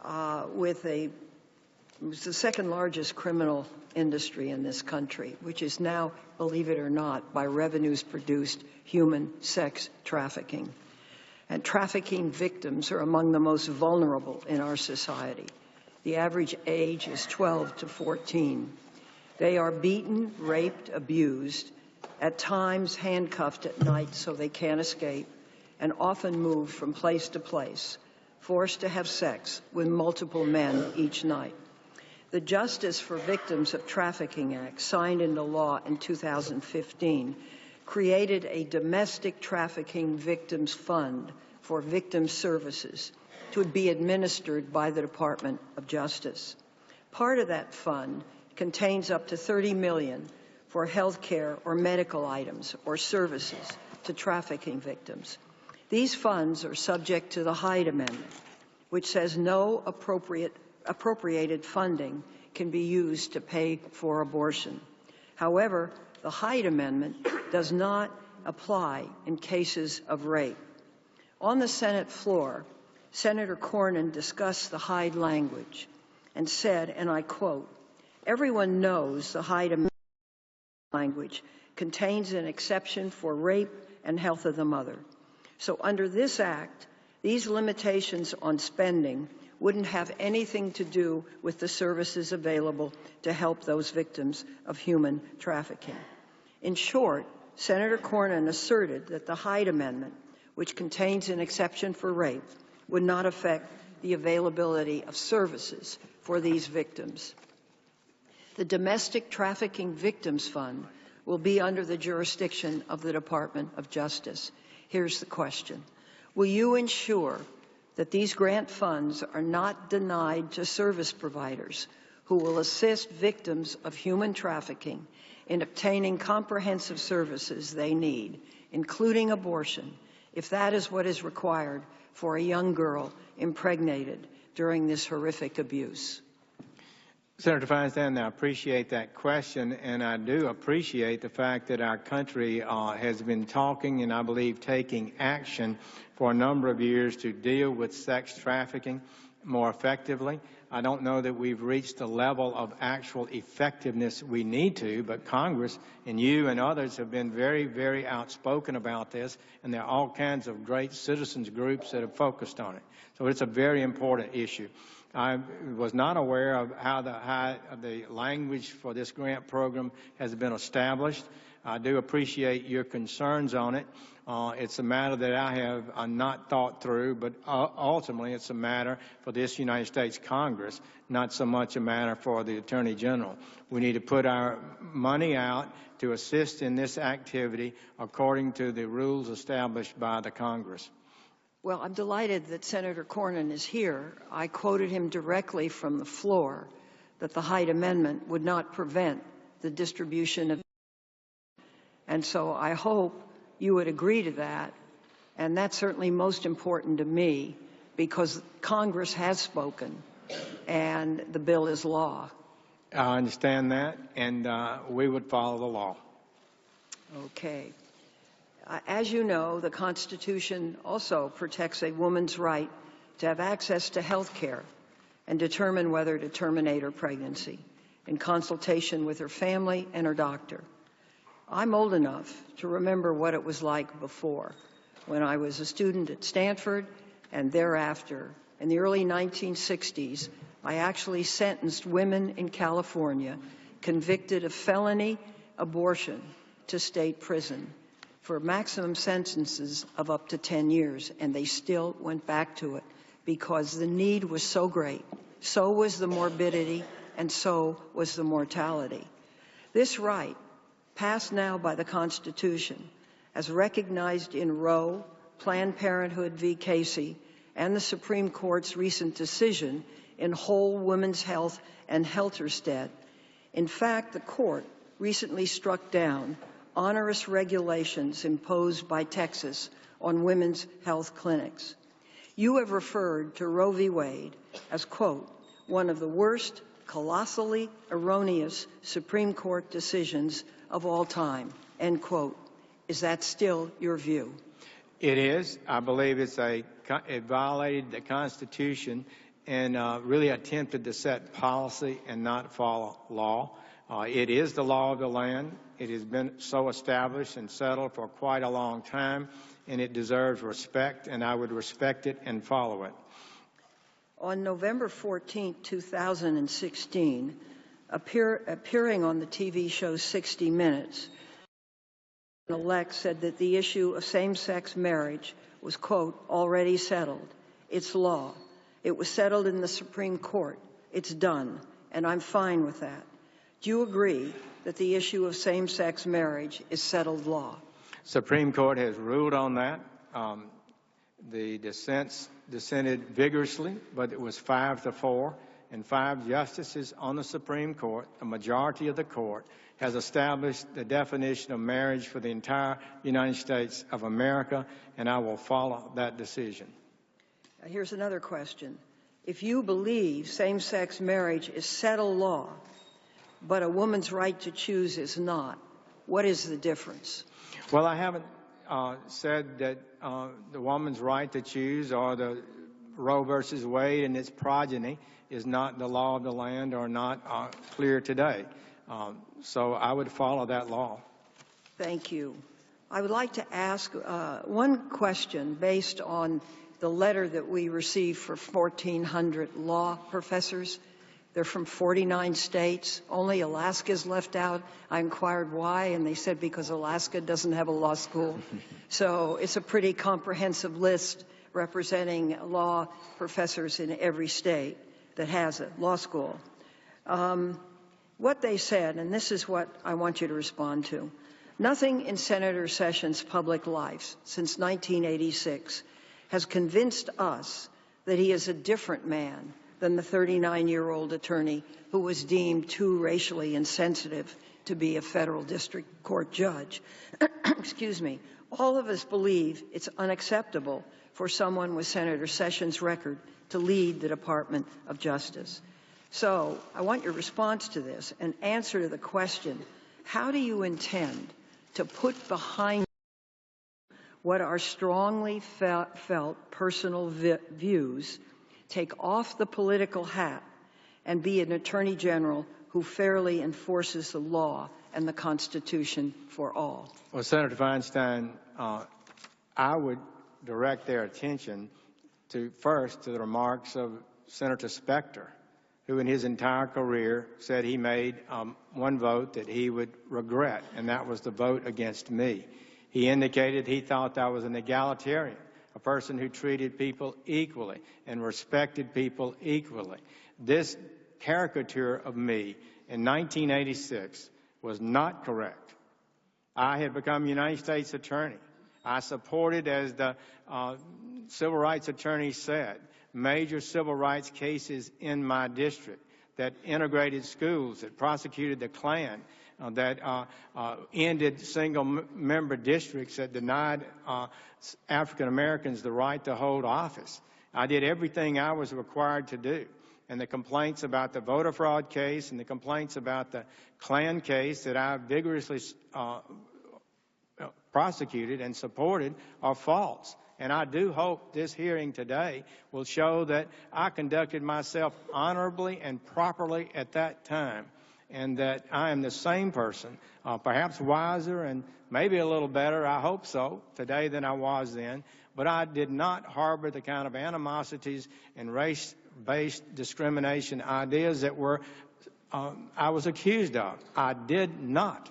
it was the second largest criminal industry in this country, which is now, believe it or not, by revenues produced, human sex trafficking. And trafficking victims are among the most vulnerable in our society. The average age is 12 to 14. They are beaten, raped, abused, at times handcuffed at night so they can't escape, and often moved from place to place, forced to have sex with multiple men each night. The Justice for Victims of Trafficking Act, signed into law in 2015, created a domestic trafficking victims fund for victim services to be administered by the Department of Justice. Part of that fund contains up to $30 million for health care or medical items or services to trafficking victims. These funds are subject to the Hyde Amendment, which says no appropriated funding can be used to pay for abortion. However, the Hyde Amendment does not apply in cases of rape. On the Senate floor, Senator Cornyn discussed the Hyde language and said, and I quote, "Everyone knows the Hyde Amendment language contains an exception for rape and health of the mother. So under this act, these limitations on spending wouldn't have anything to do with the services available to help those victims of human trafficking." In short, Senator Cornyn asserted that the Hyde Amendment, which contains an exception for rape, would not affect the availability of services for these victims. The Domestic Trafficking Victims Fund will be under the jurisdiction of the Department of Justice. Here's the question. Will you ensure that these grant funds are not denied to service providers who will assist victims of human trafficking in obtaining comprehensive services they need, including abortion, if that is what is required for a young girl impregnated during this horrific abuse? Senator Feinstein, I appreciate that question, and I do appreciate the fact that our country has been talking and I believe taking action for a number of years to deal with sex trafficking more effectively. I don't know that we've reached the level of actual effectiveness we need to, but Congress and you and others have been very, very outspoken about this, and there are all kinds of great citizens groups that have focused on it. So it's a very important issue. I was not aware of how the language for this grant program has been established. I do appreciate your concerns on it. It's a matter that I have not thought through, but ultimately it's a matter for this United States Congress, not so much a matter for the Attorney General. We need to put our money out to assist in this activity according to the rules established by the Congress. Well, I'm delighted that Senator Cornyn is here. I quoted him directly from the floor that the Hyde Amendment would not prevent the distribution of, and so I hope you would agree to that. And that's certainly most important to me because Congress has spoken and the bill is law. I understand that, and we would follow the law. Okay. As you know, the Constitution also protects a woman's right to have access to health care and determine whether to terminate her pregnancy in consultation with her family and her doctor. I'm old enough to remember what it was like before, when I was a student at Stanford and thereafter. In the early 1960s, I actually sentenced women in California convicted of felony abortion to state prison for maximum sentences of up to 10 years, and they still went back to it because the need was so great. So was the morbidity, and so was the mortality. This right, passed now by the Constitution, as recognized in Roe, Planned Parenthood v. Casey, and the Supreme Court's recent decision in Whole Women's Health and Helterstedt. In fact, the court recently struck down onerous regulations imposed by Texas on women's health clinics. You have referred to Roe v. Wade as, quote, one of the worst, colossally erroneous Supreme Court decisions of all time, end quote. Is that still your view? It is. I believe it violated the Constitution and really attempted to set policy and not follow law. It is the law of the land. It has been so established and settled for quite a long time, and it deserves respect, and I would respect it and follow it. On November 14, 2016, appearing on the TV show 60 Minutes, elect said that the issue of same-sex marriage was, quote, already settled. It's law. It was settled in the Supreme Court. It's done, and I'm fine with that. Do you agree that the issue of same-sex marriage is settled law? Supreme Court has ruled on that. The dissented vigorously, but it was 5-4, and 5 justices on the Supreme Court, a majority of the court, has established the definition of marriage for the entire United States of America, and I will follow that decision. Here's another question. If you believe same-sex marriage is settled law, but a woman's right to choose is not, what is the difference? Well, I haven't said that the woman's right to choose or the Roe versus Wade and its progeny is not the law of the land or not clear today. So I would follow that law. Thank you. I would like to ask one question based on the letter that we received for 1,400 law professors. They're from 49 states. Only Alaska's left out. I inquired why, and they said because Alaska doesn't have a law school. So it's a pretty comprehensive list representing law professors in every state that has a law school. What they said, and this is what I want you to respond to, nothing in Senator Sessions' public life since 1986 has convinced us that he is a different man than the 39-year-old attorney who was deemed too racially insensitive to be a federal district court judge. Excuse me. All of us believe it's unacceptable for someone with Senator Sessions' record to lead the Department of Justice. So I want your response to this and answer to the question, how do you intend to put behind what are strongly felt personal views, take off the political hat, and be an attorney general who fairly enforces the law and the Constitution for all? Well, Senator Feinstein, I would direct their attention first to the remarks of Senator Specter, who in his entire career said he made one vote that he would regret, and that was the vote against me. He indicated he thought I was an egalitarian, a person who treated people equally and respected people equally. This caricature of me in 1986 was not correct. I had become United States Attorney. I supported, as the civil rights attorney said, major civil rights cases in my district that integrated schools, that prosecuted the Klan, that ended single-member districts, that denied African Americans the right to hold office. I did everything I was required to do. And the complaints about the voter fraud case and the complaints about the Klan case that I vigorously prosecuted and supported are false. And I do hope this hearing today will show that I conducted myself honorably and properly at that time, and that I am the same person, perhaps wiser and maybe a little better, I hope so, today than I was then. But I did not harbor the kind of animosities and race-based discrimination ideas that I was accused of. I did not.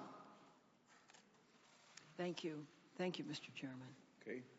Thank you. Thank you, Mr. Chairman. Okay.